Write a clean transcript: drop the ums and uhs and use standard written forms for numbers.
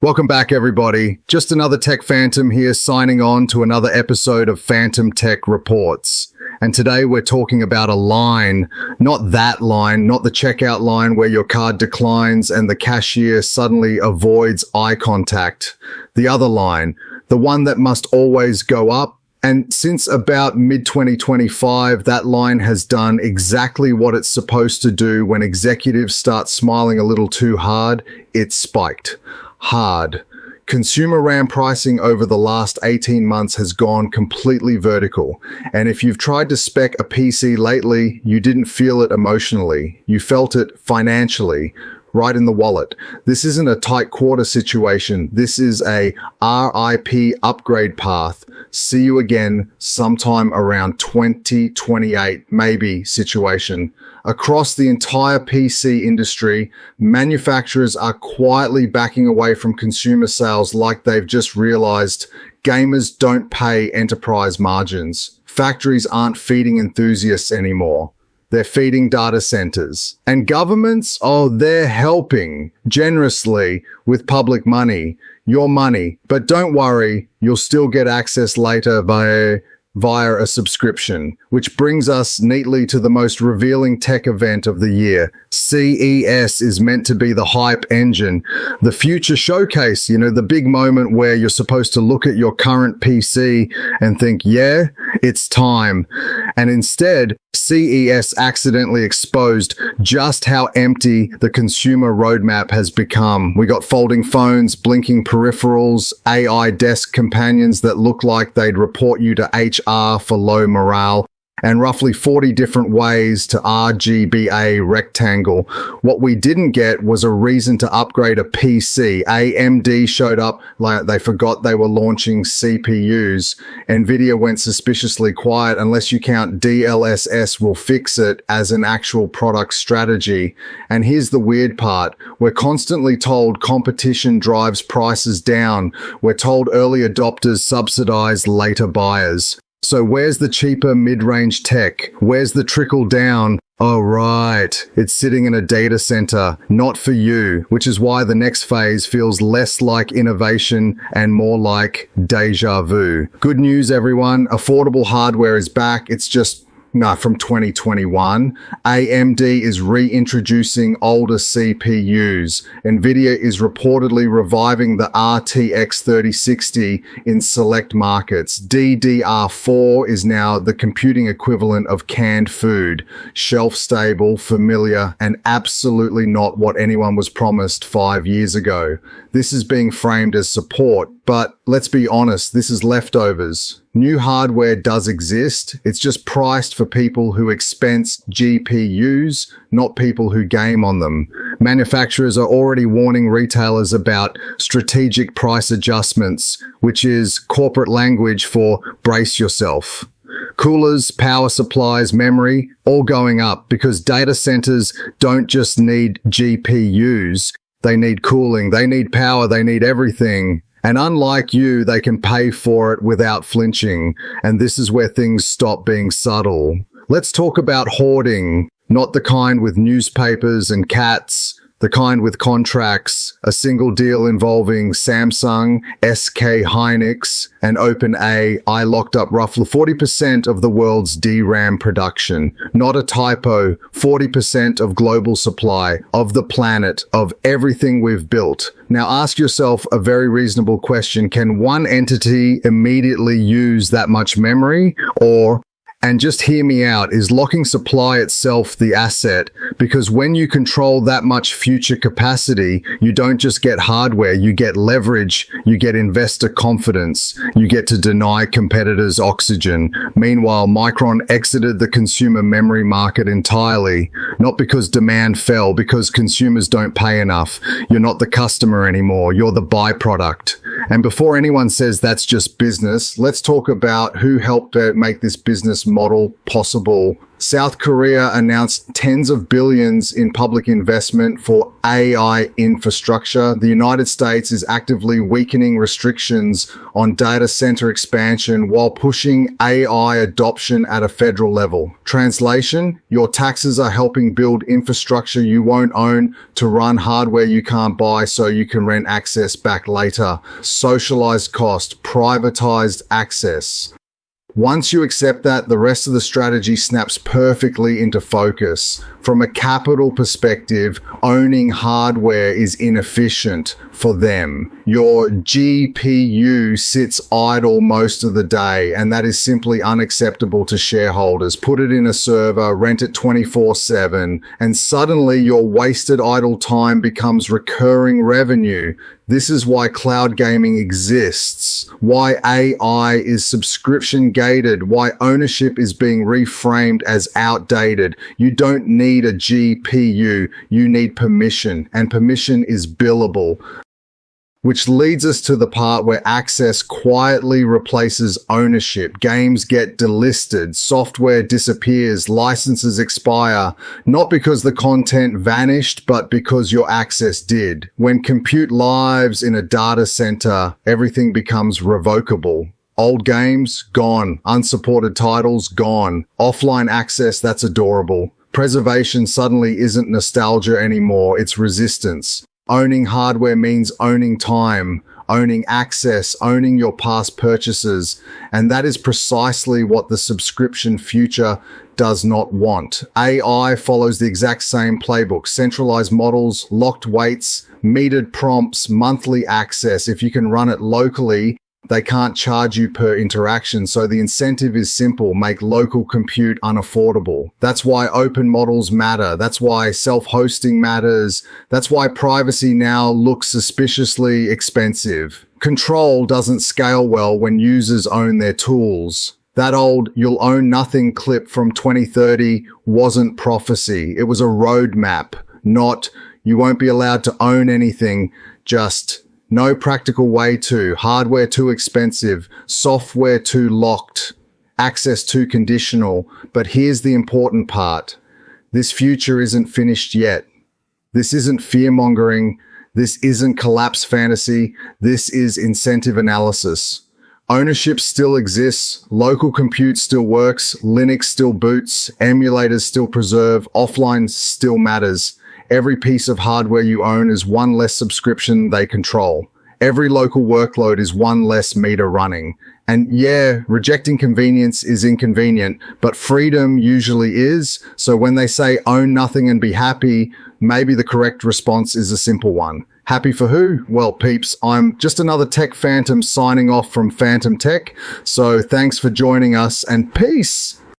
Welcome back, everybody. Just another Tech Phantom here, signing on to another episode of PhantomTec Reports. And today we're talking about a line, not that line, not the checkout line where your card declines and the cashier suddenly avoids eye contact. The other line, the one that must always go up. And since about mid-2025, that line has done exactly what it's supposed to do when executives start smiling a little too hard. It spiked. Hard. Consumer RAM pricing over the last 18 months has gone completely vertical. And if you've tried to spec a PC lately, you didn't feel it emotionally. You felt it financially, right in the wallet. This isn't a tight quarter situation. This is a RIP upgrade path. See you again sometime around 2028, maybe situation. Across the entire PC industry, manufacturers are quietly backing away from consumer sales like they've just realized gamers don't pay enterprise margins. Factories aren't feeding enthusiasts anymore. They're feeding data centers. And governments, they're helping generously with public money, your money. But don't worry, you'll still get access later via a subscription, which brings us neatly to the most revealing tech event of the year. CES is meant to be the hype engine, the future showcase, the big moment where you're supposed to look at your current PC and think, yeah, it's time. And instead, CES accidentally exposed just how empty the consumer roadmap has become. We got folding phones, blinking peripherals, AI desk companions that look like they'd report you to HR for low morale, and roughly 40 different ways to RGBA rectangle. What we didn't get was a reason to upgrade a PC. AMD showed up like they forgot they were launching CPUs. Nvidia went suspiciously quiet unless you count DLSS will fix it as an actual product strategy. And here's the weird part. We're constantly told competition drives prices down. We're told early adopters subsidize later buyers. So where's the cheaper mid-range tech? Where's the trickle down? Oh, right. It's sitting in a data center, not for you, which is why the next phase feels less like innovation and more like deja vu. Good news, everyone. Affordable hardware is back. It's just from 2021. AMD is reintroducing older CPUs. Nvidia is reportedly reviving the RTX 3060 in select markets. DDR4 is now the computing equivalent of canned food, shelf-stable, familiar, and absolutely not what anyone was promised 5 years ago. This is being framed as support, but let's be honest, this is leftovers. New hardware does exist. It's just priced for people who expense GPUs, not people who game on them. Manufacturers are already warning retailers about strategic price adjustments, which is corporate language for brace yourself. Coolers, power supplies, memory, all going up because data centers don't just need GPUs. They need cooling, they need power, they need everything. And unlike you, they can pay for it without flinching. And this is where things stop being subtle. Let's talk about hoarding, not the kind with newspapers and cats, the kind with contracts, a single deal involving Samsung, SK Hynix, and OpenAI locked up roughly 40% of the world's DRAM production. Not a typo, 40% of global supply, of the planet, of everything we've built. Now ask yourself a very reasonable question. Can one entity immediately use that much memory? And just hear me out, is locking supply itself the asset? Because when you control that much future capacity, you don't just get hardware, you get leverage, you get investor confidence, you get to deny competitors oxygen. Meanwhile, Micron exited the consumer memory market entirely, not because demand fell, because consumers don't pay enough. You're not the customer anymore, you're the byproduct. And before anyone says that's just business, let's talk about who helped make this business model possible South Korea announced tens of billions in public investment for AI infrastructure. The United States is actively weakening restrictions on data center expansion while pushing AI adoption at a federal level. Translation: your taxes are helping build infrastructure you won't own to run hardware you can't buy so you can rent access back later. Socialized cost, privatized access. Once you accept that, the rest of the strategy snaps perfectly into focus. From a capital perspective, owning hardware is inefficient for them. Your GPU sits idle most of the day, and that is simply unacceptable to shareholders. Put it in a server, rent it 24/7, and suddenly your wasted idle time becomes recurring revenue. This is why cloud gaming exists, why AI is subscription gated, why ownership is being reframed as outdated. You don't need a GPU, you need permission, and permission is billable. Which leads us to the part where access quietly replaces ownership. Games get delisted, software disappears, licenses expire, not because the content vanished, but because your access did. When compute lives in a data center, everything becomes revocable. Old games, gone. Unsupported titles, gone. Offline access, that's adorable. Preservation suddenly isn't nostalgia anymore, it's resistance. Owning hardware means owning time, owning access, owning your past purchases, and that is precisely what the subscription future does not want. AI follows the exact same playbook: centralized models, locked weights, metered prompts, monthly access. If you can run it locally, they can't charge you per interaction, so the incentive is simple: make local compute unaffordable. That's why open models matter. That's why self-hosting matters. That's why privacy now looks suspiciously expensive. Control doesn't scale well when users own their tools. That old "you'll own nothing" clip from 2030 wasn't prophecy. It was a roadmap, not "you won't be allowed to own anything," just no practical way to, hardware too expensive, software too locked, access too conditional. But here's the important part. This future isn't finished yet. This isn't fear-mongering. This isn't collapse fantasy. This is incentive analysis. Ownership still exists, local compute still works, Linux still boots, emulators still preserve, offline still matters. Every piece of hardware you own is one less subscription they control. Every local workload is one less meter running. And yeah, rejecting convenience is inconvenient, but freedom usually is. So when they say own nothing and be happy, maybe the correct response is a simple one. Happy for who? Well, peeps, I'm just another tech phantom signing off from PhantomTec. So thanks for joining us, and peace.